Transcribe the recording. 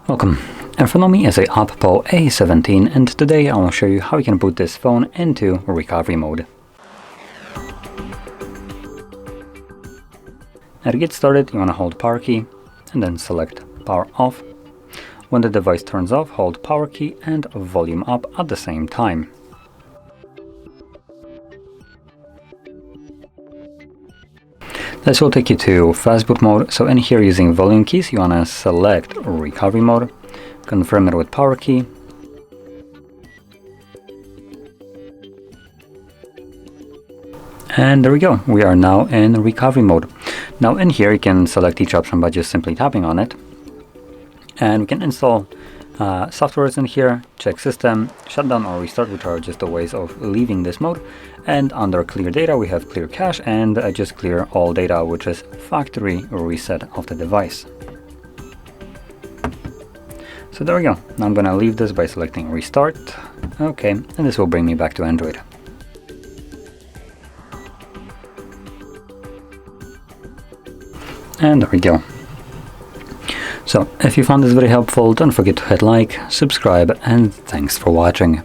Welcome. In front of me is a OPPO A17, and today I will show you how you can boot this phone into recovery mode. Now to get started, you want to hold power key and then select power off. When the device turns off, hold power key and volume up at the same time. This will take you to fast boot mode, so in here using volume keys you want to select recovery mode, confirm it with power key, and there we go, we are now in recovery mode. Now in here you can select each option by just simply tapping on it, and we can install softwares in here, check system, shutdown or restart, which are just the ways of leaving this mode. And under clear data we have clear cache and just clear all data, which is factory reset of the device. So there we go. Now I'm gonna leave this by selecting restart. Okay, and this will bring me back to Android. And there we go. So if you found this very helpful, don't forget to hit like, subscribe, and thanks for watching.